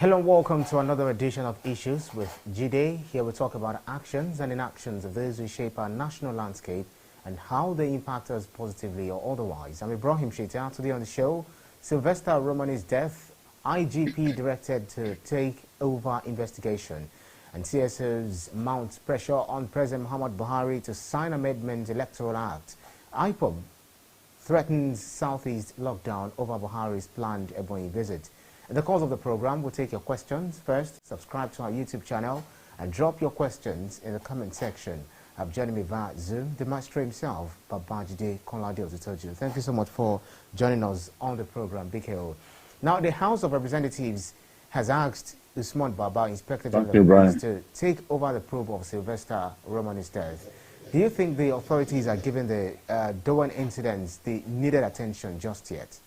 Hello and welcome to another edition of Issues with Jide. Here we talk about actions and inactions of those who shape our national landscape and how they impact us positively or otherwise. I'm Ibrahim Shetia. Today on the show, Sylvester Oromoni's death, IGP directed to take over investigation, and CSOs mount pressure on President Muhammad Buhari to sign Amendment Electoral Act. IPOB threatens Southeast lockdown over Buhari's planned Ebonyi visit. In the course of the program, we'll take your questions. First, subscribe to our YouTube channel and drop your questions in the comment section. I'm joining me via Zoom, the master himself, Babajide Kolade-Otitoju. Thank you so much for joining us on the program, BKO. Now, the House of Representatives has asked Usman Baba, Inspector General of Police, to take over the probe of Sylvester Oromoni's death. Do you think the authorities are giving the Dowen incidents the needed attention just yet?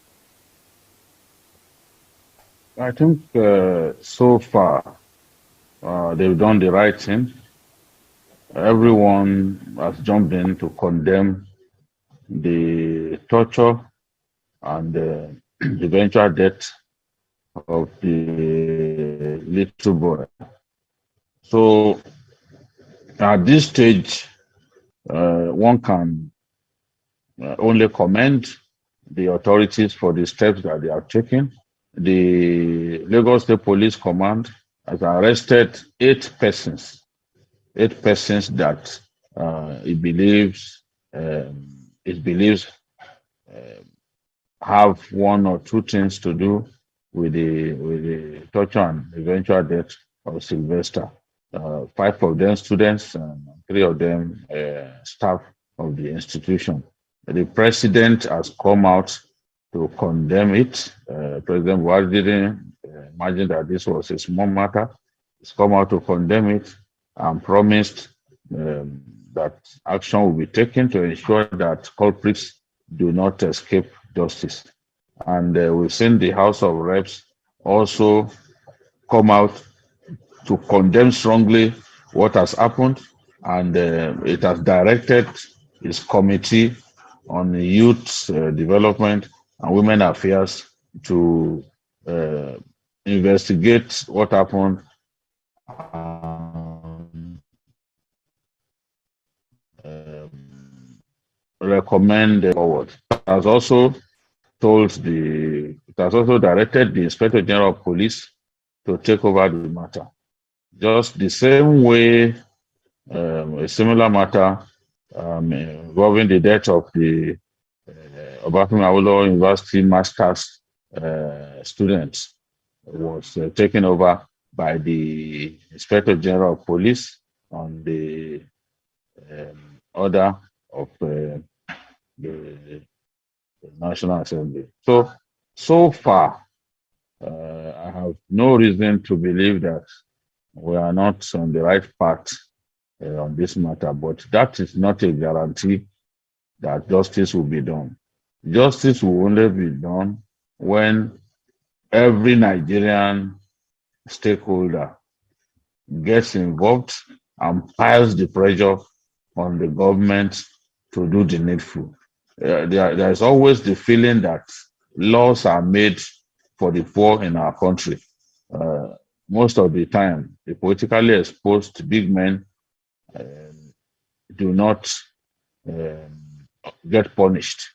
I think so far they've done the right thing. Everyone has jumped in to condemn the torture and the eventual death of the little boy. So at this stage, one can only commend the authorities for the steps that they have taken. The Lagos State Police Command has arrested 8 persons that it believes have one or two things to do with the torture and eventual death of Sylvester. 5 of them students and 3 of them staff of the institution. The president has come out to condemn it. President Buhari didn't imagine that this was a small matter. He's come out to condemn it and promised that action will be taken to ensure that culprits do not escape justice. And we've seen the House of Reps also come out to condemn strongly what has happened, and it has directed its committee on youth development and women affairs to investigate what happened and recommend forward. It has also directed the Inspector General of Police to take over the matter. Just the same way a similar matter involving the death of the Obafemi Awolowo University Masters students was taken over by the Inspector General of Police on the order of the National Assembly. So far, I have no reason to believe that we are not on the right path on this matter, but that is not a guarantee that justice will be done. Justice will only be done when every Nigerian stakeholder gets involved and piles the pressure on the government to do the needful. There is always the feeling that laws are made for the poor in our country. Most of the time, the politically exposed big men do not get punished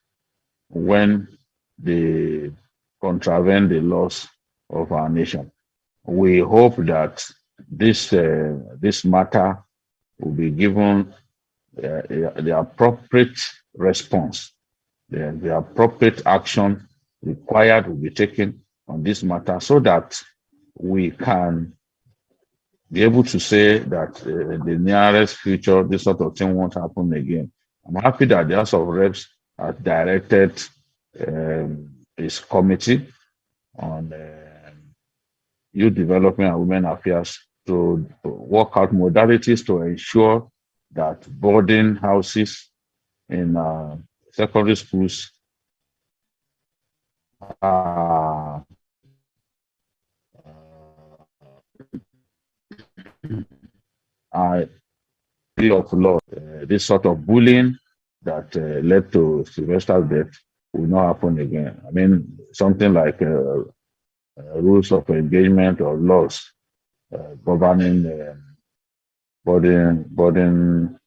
when they contravene the laws of our nation. We hope that this matter will be given the appropriate response. The appropriate action required will be taken on this matter so that we can be able to say that in the nearest future, this sort of thing won't happen again. I'm happy that the House of Reps has directed its committee on youth development and women affairs to work out modalities to ensure that boarding houses in secondary schools are free of law. This sort of bullying that led to Sylvester's death will not happen again. I mean, something like rules of engagement or laws governing boarding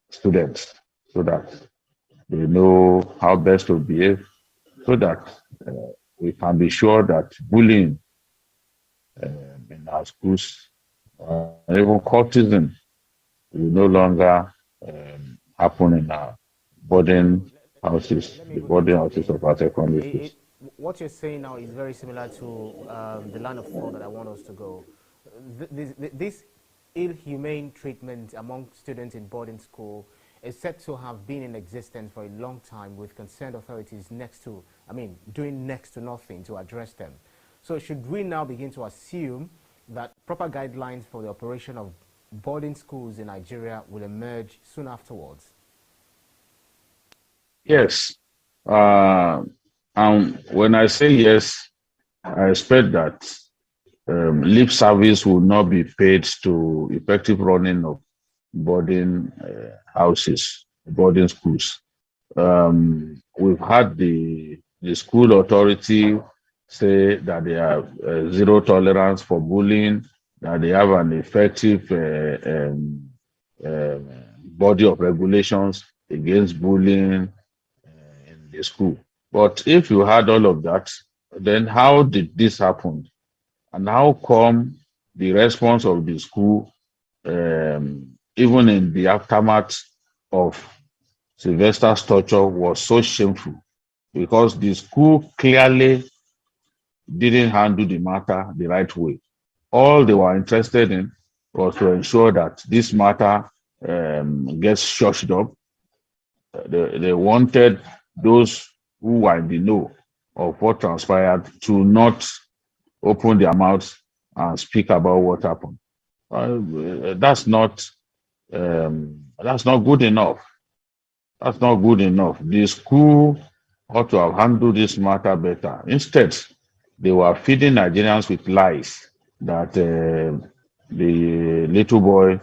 students so that they know how best to behave so that uh, we can be sure that bullying in our schools, even cultism, will no longer happen in our boarding houses, Let me the even boarding intervene houses here. of our secondary It, schools. what you're saying now is very similar to the line of thought that I want us to go. This ill-humane treatment among students in boarding school is said to have been in existence for a long time with concerned authorities doing next to nothing to address them. So should we now begin to assume that proper guidelines for the operation of boarding schools in Nigeria will emerge soon afterwards? Yes. Uh, and when I say yes, I expect that lip service will not be paid to effective running of boarding houses, boarding schools. We've had the school authority say that they have zero tolerance for bullying, that they have an effective um, body of regulations against bullying in the school. But if you had all of that, then how did this happen? And how come the response of the school, even in the aftermath of Sylvester's torture, was so shameful? Because the school clearly didn't handle the matter the right way. All they were interested in was to ensure that this matter gets shushed up. They wanted those who were in the know of what transpired to not open their mouths and speak about what happened. That's not good enough. That's not good enough. The school ought to have handled this matter better. Instead, they were feeding Nigerians with lies that the little boy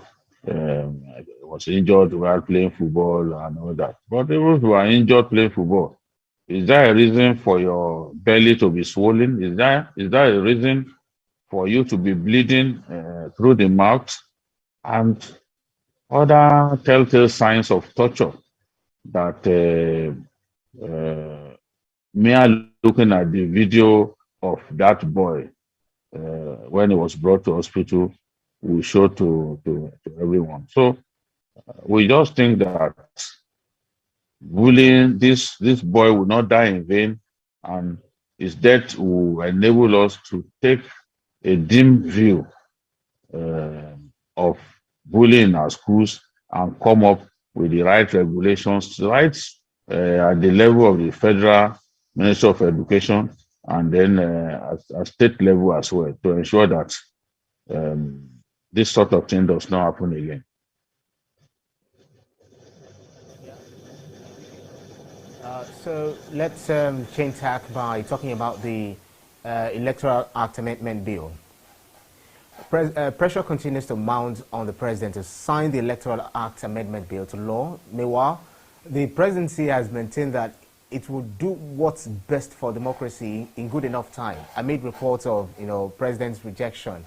was injured while playing football and all that. But those who are injured playing football, is there a reason for your belly to be swollen? Is there a reason for you to be bleeding through the mouth and other telltale signs of torture that mere looking at the video of that boy when he was brought to hospital will show to everyone. So we just think that bullying, this boy will not die in vain, and his death will enable us to take a dim view of bullying in our schools and come up with the right regulations, right at the level of the Federal Ministry of Education and then at state level as well to ensure that um, this sort of thing does not happen again. So let's change tack by talking about the Electoral Act Amendment Bill. Pressure continues to mount on the president to sign the Electoral Act Amendment Bill to law. Meanwhile, the presidency has maintained that it will do what's best for democracy in good enough time amid reports of, president's rejection.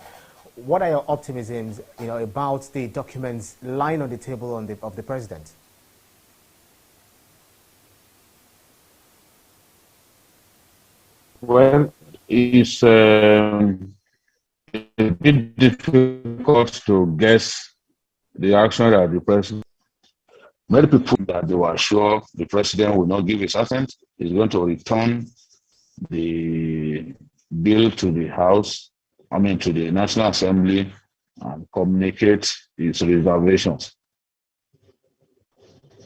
What are your optimisms, about the documents lying on the table of the president? Well, it's a bit difficult to guess the action that the president. Many people that they were sure the president will not give his assent, is going to return the bill to the House, to the National Assembly and communicate its reservations.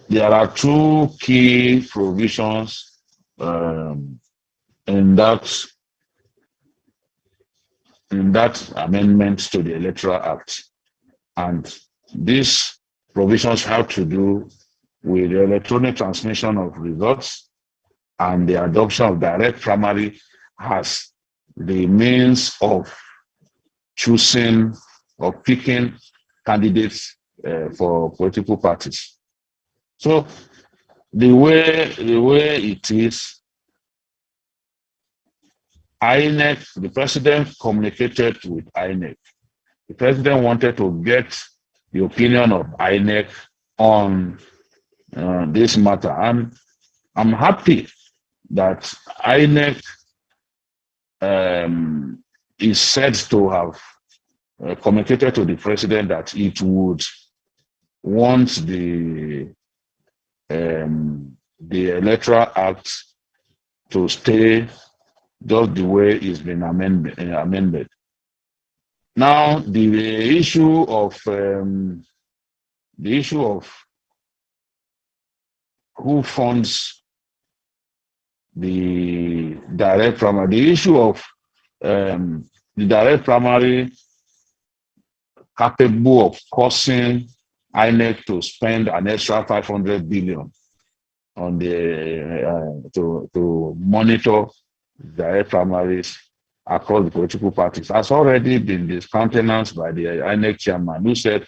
There are two key provisions um, in that amendment to the Electoral Act. And these provisions have to do with the electronic transmission of results and the adoption of direct primary as the means of choosing or picking candidates for political parties. So the way it is, INEC, the president communicated with INEC. The president wanted to get the opinion of INEC on this matter. And I'm happy that INEC is said to have communicated to the president that it would want the Electoral Act to stay just the way it's been amended. Now, the issue of who funds the direct primary, the issue of the direct primary capable of causing INEC to spend an extra 500 billion on the to monitor direct primaries across the political parties has already been discountenanced by the INEC chairman, who said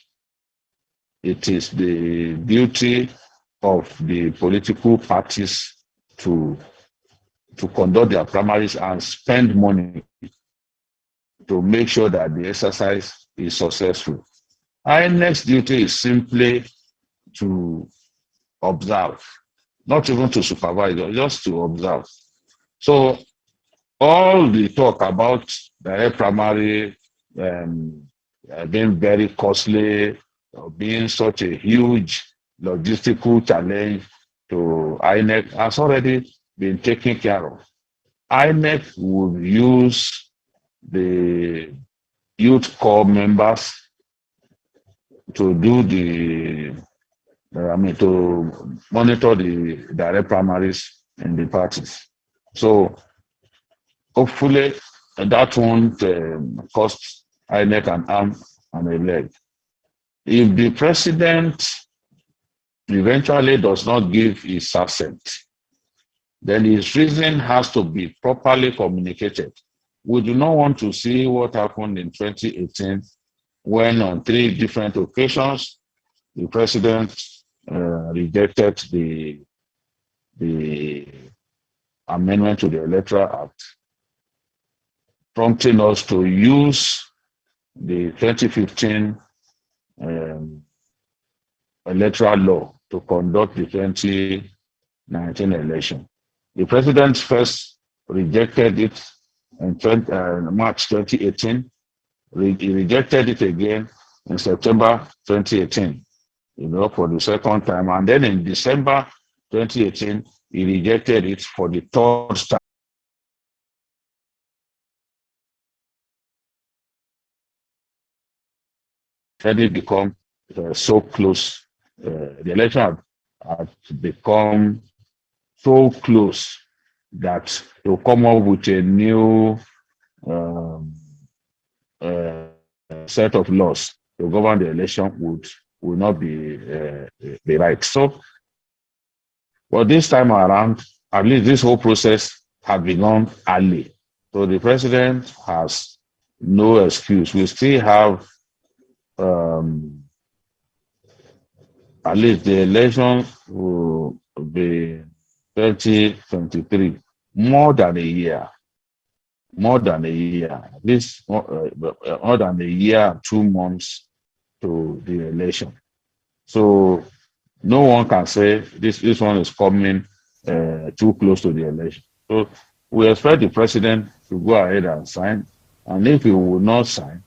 it is the duty of the political parties to conduct their primaries and spend money to make sure that the exercise is successful. INEC's duty is simply to observe, not even to supervise, just to observe. So all the talk about direct primary being very costly, or being such a huge logistical challenge to INEC has already been taken care of. INEC will use the youth corps members to do to monitor the direct primaries in the parties. So hopefully that won't cost INEC an arm and a leg. If the president eventually does not give his assent, then his reason has to be properly communicated. We do not want to see what happened in 2018 when on 3 different occasions the president rejected the amendment to the Electoral Act, prompting us to use the 2015 electoral law to conduct the 2019 election. The president first rejected it in March 2018. He rejected it again in September 2018, for the second time. And then in December 2018, he rejected it for the 3rd time. Had it become so close, the election had become so close that to come up with a new set of laws to govern the election would not be right. So, but this time around, at least this whole process had begun early. So the president has no excuse. We still have at least the election will be 2023, more than a year, at least more than a year, 2 months to the election. So no one can say this one is coming too close to the election. So we expect the president to go ahead and sign, and if he will not sign,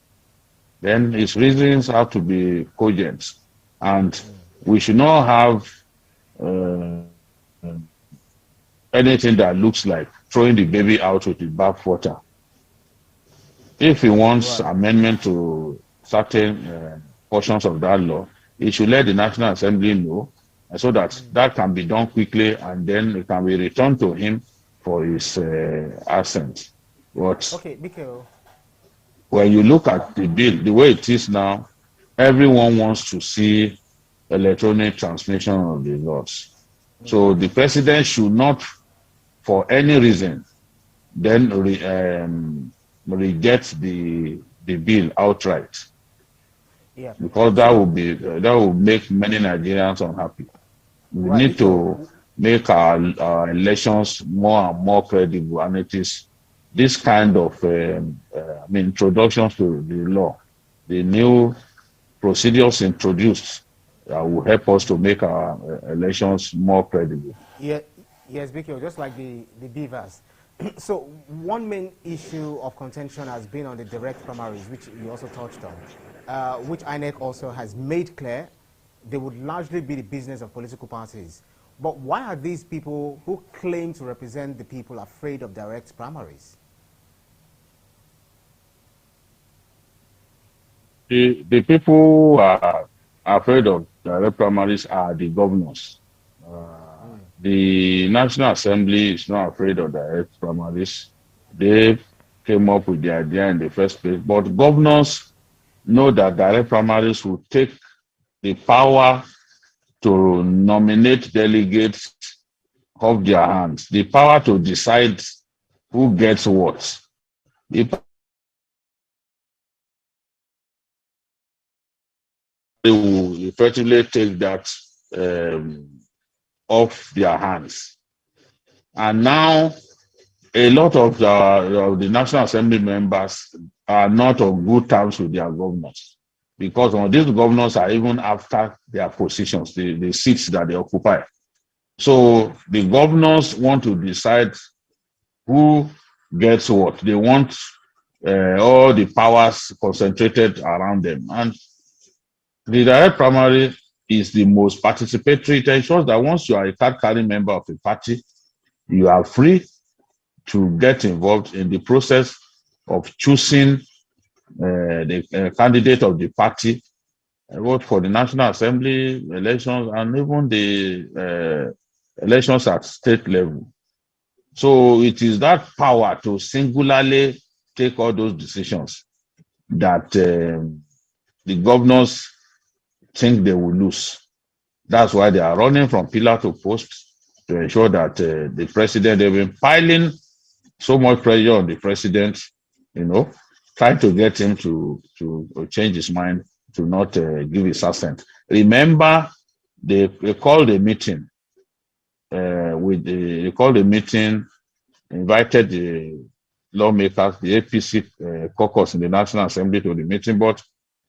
then his reasons have to be cogent, and we should not have anything that looks like throwing the baby out with the bathwater. If he wants amendment to certain portions of that law, he should let the National Assembly know, so that that can be done quickly, and then it can be returned to him for his assent. But when you look at the bill, the way it is now, everyone wants to see electronic transmission of the laws. So the president should not, for any reason, then reject the bill outright. Yeah. Because that will make many Nigerians unhappy. We need to make our elections more and more credible, and it is this kind of introductions to the law, the new procedures introduced will help us to make our elections more credible. Yeah, yes, Bikio, just like the beavers. So one main issue of contention has been on the direct primaries, which you also touched on, which INEC also has made clear they would largely be the business of political parties. But why are these people who claim to represent the people afraid of direct primaries? The people who are afraid of direct primaries are the governors. The National Assembly is not afraid of direct primaries. They came up with the idea in the first place. But governors know that direct primaries will take the power to nominate delegates off their hands, the power to decide who gets what. They will effectively take that off their hands. And now a lot of the National Assembly members are not on good terms with their governors, because these governors are even after their positions, the seats that they occupy. So the governors want to decide who gets what. They want all the powers concentrated around them. And the direct primary is the most participatory. It ensures that once you are a card-carrying member of a party, you are free to get involved in the process of choosing the candidate of the party, vote for the National Assembly elections, and even the elections at state level. So it is that power to singularly take all those decisions that the governors think they will lose. That's why they are running from pillar to post to ensure that the president, they've been piling so much pressure on the president, trying to get him to change his mind, to not give his assent. Remember, they called a meeting they called a meeting, invited the lawmakers, the APC caucus in the National Assembly to the meeting, but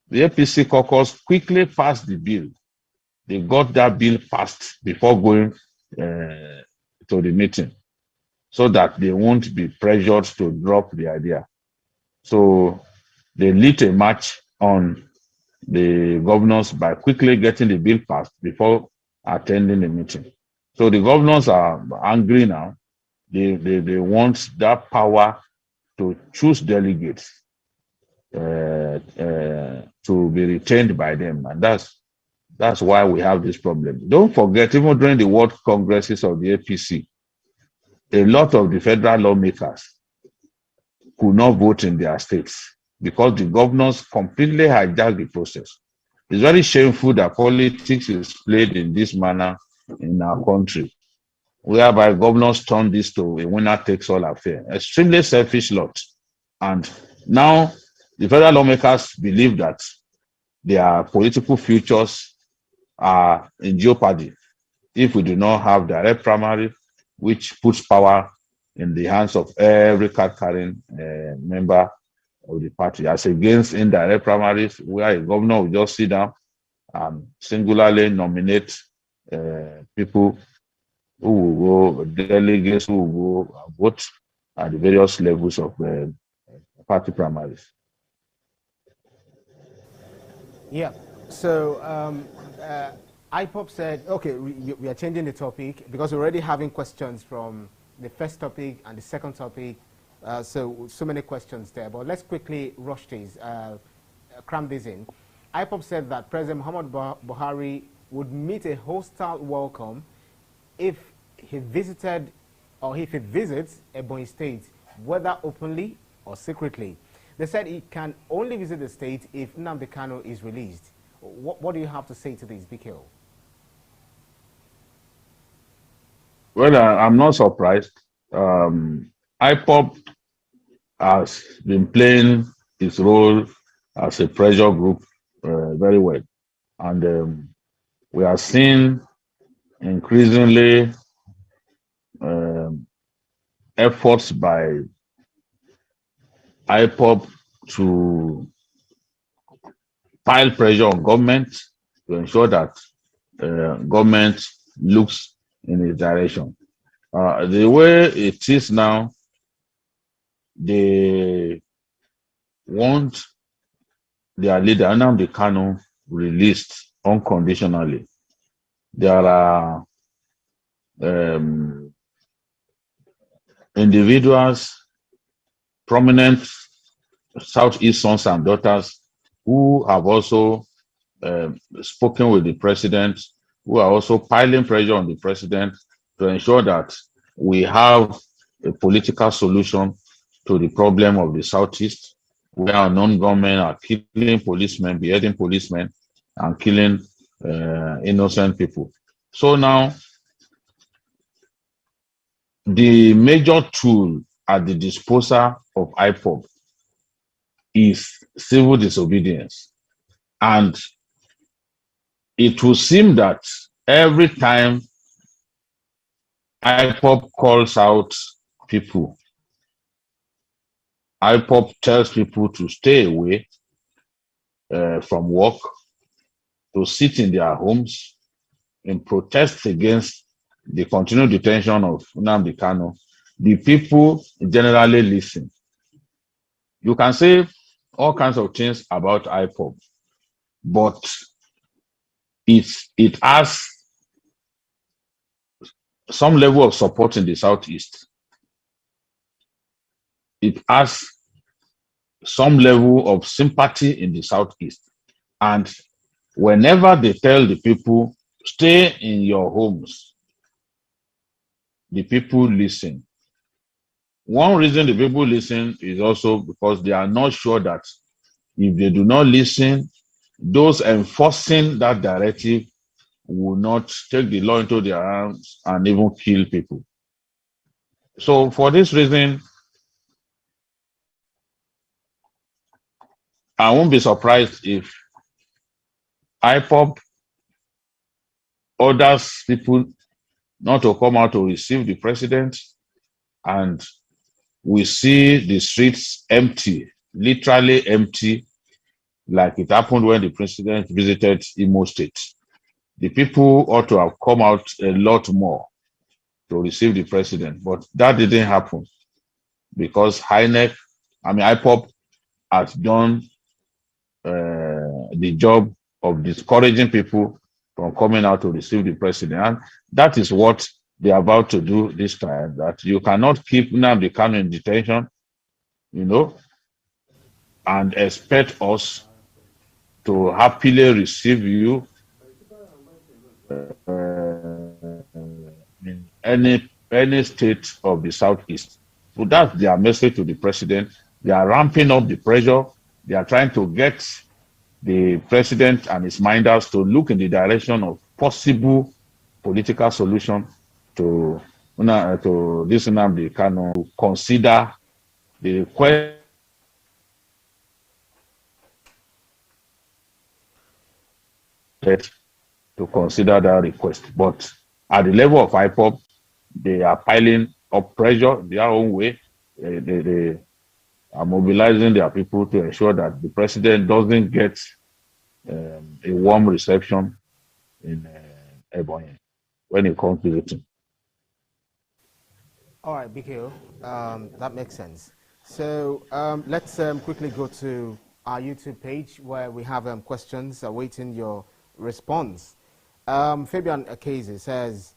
the APC caucus quickly passed the bill. They got that bill passed before going to the meeting, so that they won't be pressured to drop the idea. So they lit a match on the governors by quickly getting the bill passed before attending the meeting. So the governors are angry now. They want that power to choose delegates to be retained by them. And that's why we have this problem. Don't forget, even during the World Congresses of the APC, a lot of the federal lawmakers could not vote in their states because the governors completely hijacked the process. It's very shameful that politics is played in this manner in our country, whereby governors turn this to a winner takes all affair. Extremely selfish lot. And now the federal lawmakers believe that their political futures are in jeopardy if we do not have direct primary, which puts power in the hands of every card-carrying member of the party, as against indirect primaries, where a governor will just sit down and singularly nominate people who will go, delegates who will go vote at the various levels of party primaries. Yeah. So IPOB said, okay, we are changing the topic because we're already having questions from the first topic and the second topic. So many questions there. But let's quickly rush these, cram this in. IPOB said that President Muhammad Buhari would meet a hostile welcome if he visited or if he visits Ebonyi State, whether openly or secretly. They said he can only visit the state if Nnamdi Kanu is released. What do you have to say to this, BKO? Well, I'm not surprised. IPOB has been playing its role as a pressure group very well. And we are seeing increasingly efforts by IPOB to pile pressure on government to ensure that government looks in its direction. The way it is now, they want their leader, Nnamdi Kanu, released unconditionally. There are individuals, prominent Southeast sons and daughters, who have also spoken with the president, who are also piling pressure on the president to ensure that we have a political solution to the problem of the Southeast, where our non-government are killing policemen, beheading policemen, and killing innocent people. So now, the major tool at the disposal of IPOB is civil disobedience. And it will seem that every time IPOB calls out people, IPOB tells people to stay away from work, to sit in their homes in protest against the continued detention of Nnamdi Kanu. The people generally listen. You can say all kinds of things about IPOB, but it has some level of support in the Southeast. It has some level of sympathy in the Southeast. And whenever they tell the people, stay in your homes, the people listen. One reason the people listen is also because they are not sure that if they do not listen, those enforcing that directive will not take the law into their hands and even kill people. So for this reason, I won't be surprised if IPOB orders people not to come out to receive the president, and we see the streets empty, literally empty, like it happened when the president visited Imo State. The people ought to have come out a lot more to receive the president, but that didn't happen because IPOB has done the job of discouraging people from coming out to receive the president. And that is what they are about to do this time, that you cannot keep Nnamdi Kanu in detention, and expect us to happily receive you in any state of the Southeast. So that's their message to the president. They are ramping up the pressure. They are trying to get the president and his minders to look in the direction of possible political solution to this Nnamdi Kanu, to consider the request to consider that request. But at the level of IPOB, they are piling up pressure their own way. They are mobilizing their people to ensure that the president doesn't get a warm reception in Ebonyi when he comes visiting. All right, BKO, that makes sense. So let's quickly go to our YouTube page where we have questions awaiting your response. Fabian Akeze says,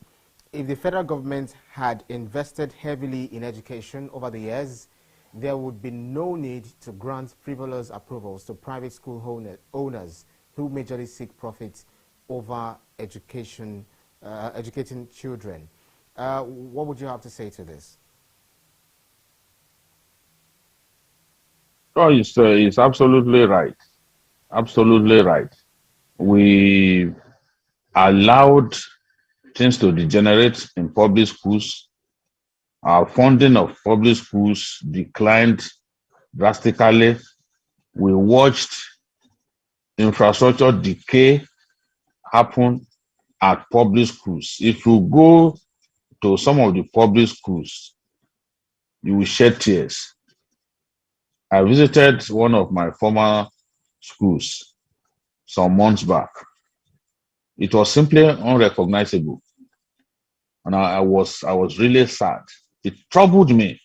if the federal government had invested heavily in education over the years, there would be no need to grant frivolous approvals to private school owners who majorly seek profit over educating children. What would you have to say to this? Oh, it's absolutely right. Absolutely right. We allowed things to degenerate in public schools. Our funding of public schools declined drastically. We watched infrastructure decay happen at public schools. If you go to some of the public schools, you will shed tears. I visited one of my former schools some months back. It was simply unrecognizable, and I was really sad. It troubled me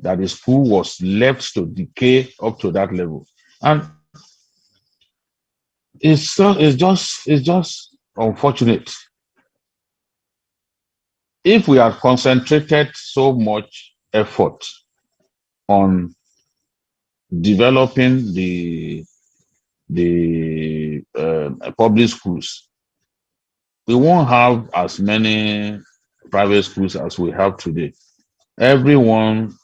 that the school was left to decay up to that level, and it's just unfortunate. If we had concentrated so much effort on developing the public schools, we won't have as many private schools as we have today. Everyone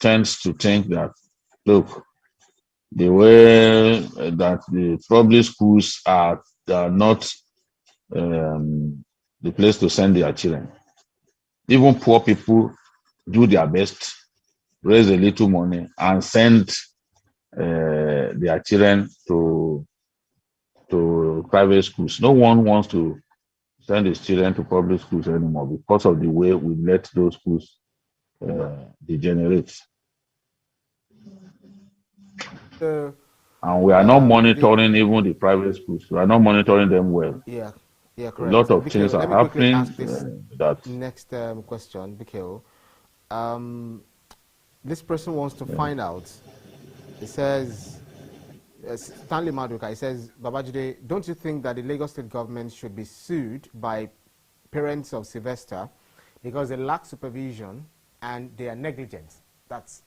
tends to think that, look, the way that the public schools are not the place to send their children. Even poor people do their best, raise a little money, and send their children to private schools. No one wants to send his children to public schools anymore because of the way we let those schools degenerate. And we are not monitoring even the private schools. We are not monitoring them well. Yeah, correct. A lot of things are happening. Ask this next question, Bikeo. This person wants to find out. It says, Stanley Maduka, he says, Babajide, don't you think that the Lagos state government should be sued by parents of Sylvester because they lack supervision and they are negligent? That's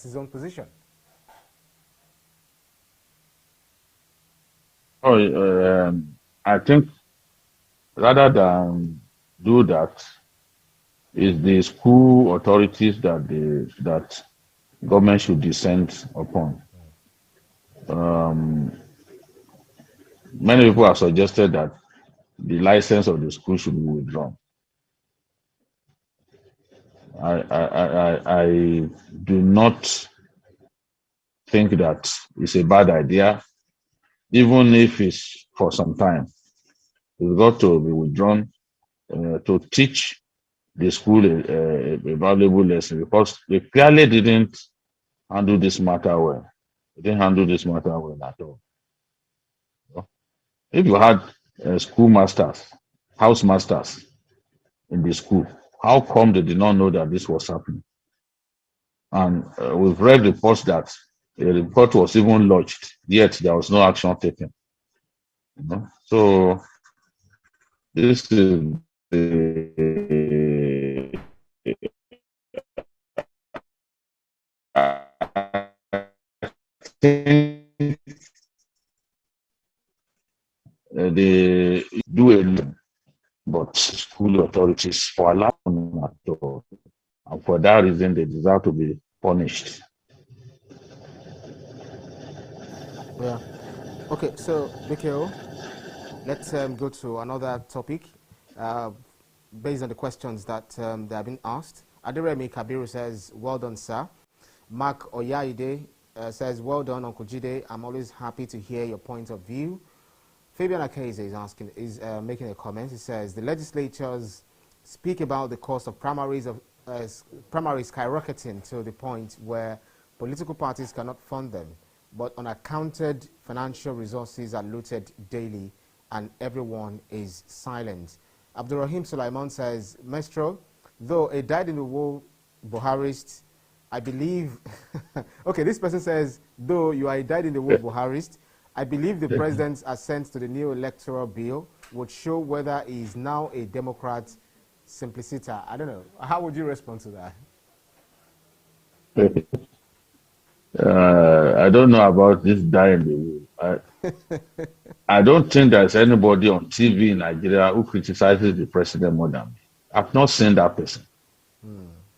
his own position. I think rather than do that, is the school authorities that government should descend upon. Many people have suggested that the license of the school should be withdrawn. I do not think that it's a bad idea, even if it's for some time. It's got to be withdrawn to teach the school a valuable lesson, because they clearly didn't handle this matter well. They didn't handle this matter well at all. If you had schoolmasters, housemasters in the school, how come they did not know that this was happening? And we've read reports that a report was even lodged, yet there was no action taken. So this is they do a lot, but school authorities for allowing at all. And for that reason, they deserve to be punished. Yeah. Okay, so, Mikhail, let's go to another topic based on the questions that that have been asked. Adiremi Kabiru says, well done, sir. Mark Oyaide says, well done, Uncle Jide. I'm always happy to hear your point of view. Fabian Akeze is making a comment. He says, the legislatures speak about the cost of primaries skyrocketing to the point where political parties cannot fund them, but unaccounted financial resources are looted daily and everyone is silent. Abdurrahim Sulaiman says, Maestro, though a dyed-in-the-wool Buharist, I believe, okay, this person says, though you are a dyed-in-the-wool Buharist, I believe the president's assent to the new electoral bill would show whether he is now a Democrat simpliciter. I don't know. How would you respond to that? I don't know about this dyed-in-the-wool. I don't think there's anybody on TV in Nigeria who criticizes the president more than me. I've not seen that person.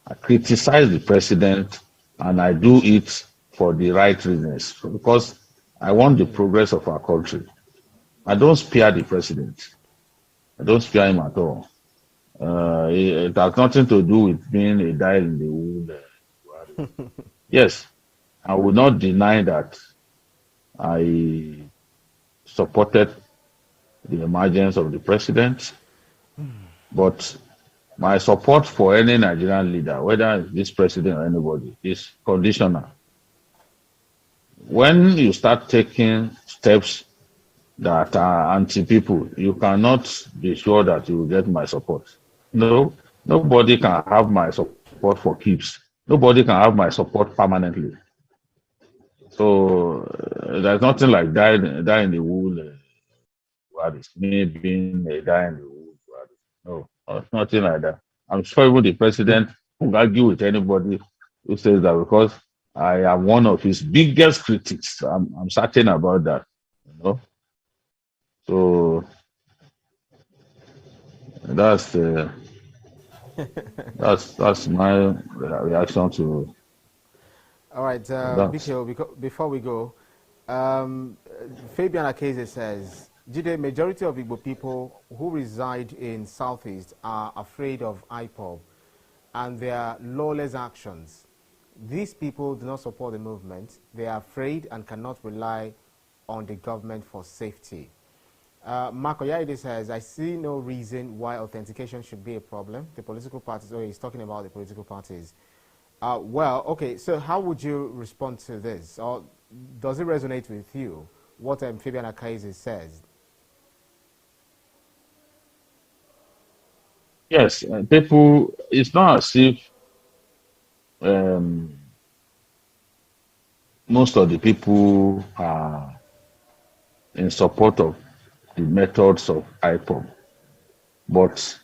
I criticize the president, and I do it for the right reasons, because I want the progress of our country. I don't spare the president. I don't spare him at all. It has nothing to do with being a dyed-in-the-wool. Yes, I will not deny that I supported the emergence of the president, but my support for any Nigerian leader, whether it's this president or anybody, is conditional. when you start taking steps that are anti-people, you cannot be sure that you will get my support. No, nobody can have my support for keeps. Nobody can have my support permanently. So there's nothing like die in the wool. What is me being a die in the wool? No, nothing like that. I'm sure even the president will argue with anybody who says that because I am one of his biggest critics. I'm certain about that. You know, so that's the that's my reaction to All right, that. before we go, um, Fabian Akeze says, Jide, majority of Igbo people who reside in Southeast are afraid of IPOB and their lawless actions. These people do not support the movement. They are afraid and cannot rely on the government for safety. Mark Oyaide says, I see no reason why authentication should be a problem. The political parties, oh, he's talking about the political parties. Well, okay, so how would you respond to this? Or does it resonate with you, what Fabian Akaize says? Yes, people, it's not as if um, most of the people are in support of the methods of IPOB, but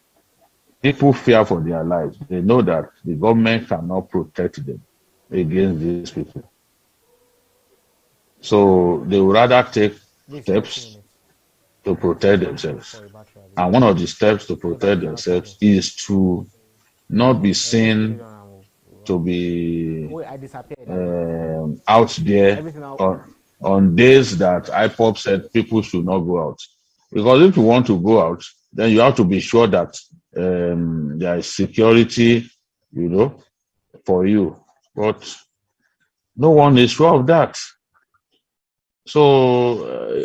people fear for their lives. They know that the government cannot protect them against these people. So they would rather take steps to protect themselves. And one of the steps to protect themselves is to not be seen to be out there on days that IPOB said people should not go out. Because if you want to go out, then you have to be sure that there is security, for you. But no one is sure of that. So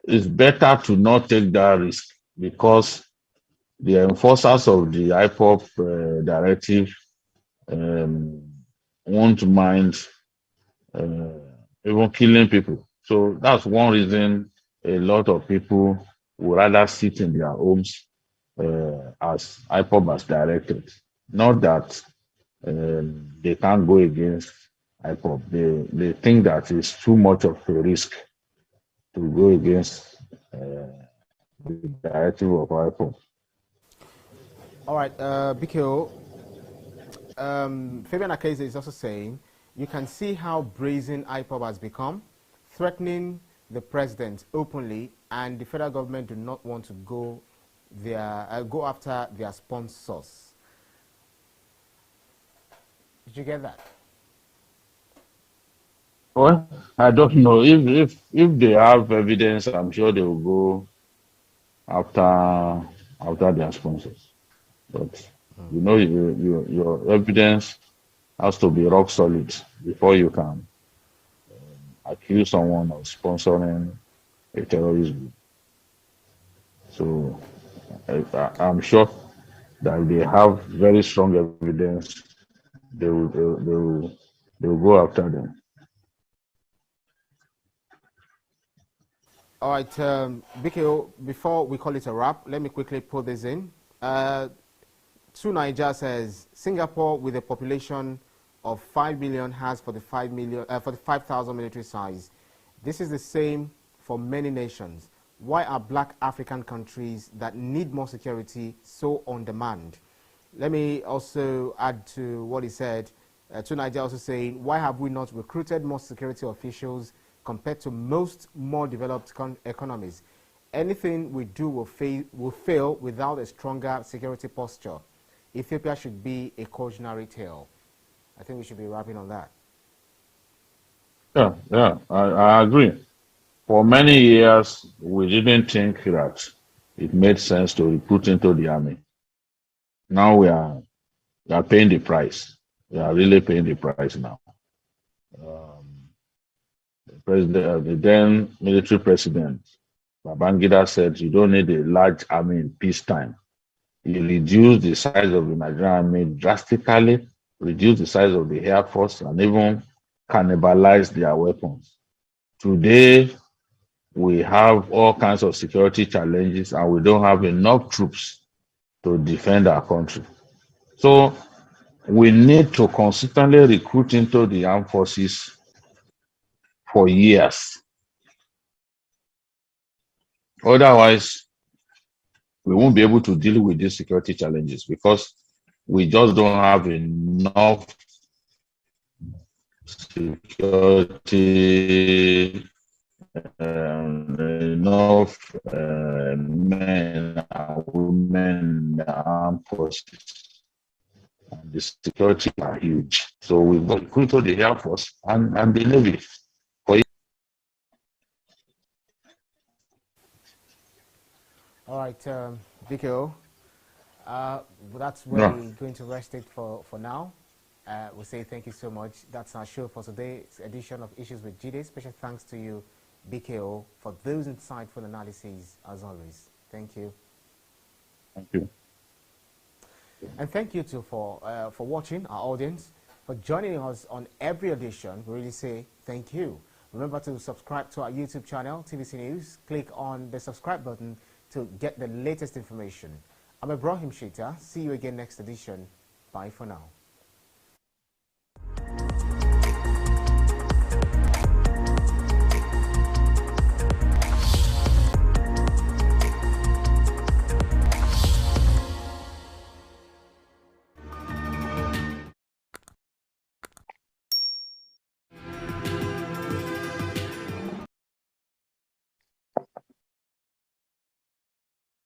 it's better to not take that risk because the enforcers of the IPOB directive won't mind even killing people. So that's one reason a lot of people would rather sit in their homes as IPOB has directed. Not that they can't go against IPOB. They think that it's too much of a risk to go against the directive of IPOB. All right, BKO, Fabian Akeze is also saying, you can see how brazen IPOB has become, threatening the president openly, and the federal government do not want to go after their sponsors. Did you get that? Well, I don't know. If they have evidence, I'm sure they will go after their sponsors. But your evidence has to be rock solid before you can accuse someone of sponsoring a terrorist group. So I'm sure that they have very strong evidence. They will go after them. All right, BKO, before we call it a wrap, let me quickly put this in. True Niger says Singapore, with a population of 5 million, has 45,000 military size. This is the same for many nations. Why are black African countries that need more security so on demand? Let me also add to what he said. True Niger also saying, why have we not recruited more security officials compared to most more developed economies? Anything we do will fail without a stronger security posture. Ethiopia should be a cautionary tale. I think we should be wrapping on that. Yeah, I agree. For many years, we didn't think that it made sense to recruit into the army. Now we are paying the price. We are really paying the price now. The then military president, Babajide said, you don't need a large army in peacetime. He reduced the size of the Nigerian army drastically, reduced the size of the Air Force, and even cannibalize their weapons. Today, we have all kinds of security challenges and we don't have enough troops to defend our country. So we need to consistently recruit into the armed forces for years. Otherwise, we won't be able to deal with these security challenges because we just don't have enough security, enough men and women in the armed forces. And the security are huge. So we've got to recruit to the Air Force and the Navy. All right, Vico, that's where No, we're going to rest it for now. We'll say thank you so much. That's our show for today's edition of Issues with Jide. Special thanks to you, BKO, for those insightful analyses, as always. Thank you. thank you. And thank you too for watching, our audience, for joining us on every edition. We really say thank you. Remember to subscribe to our YouTube channel, TVC News. Click on the subscribe button to get the latest information. I'm Ibrahim Shita. See you again next edition. Bye for now.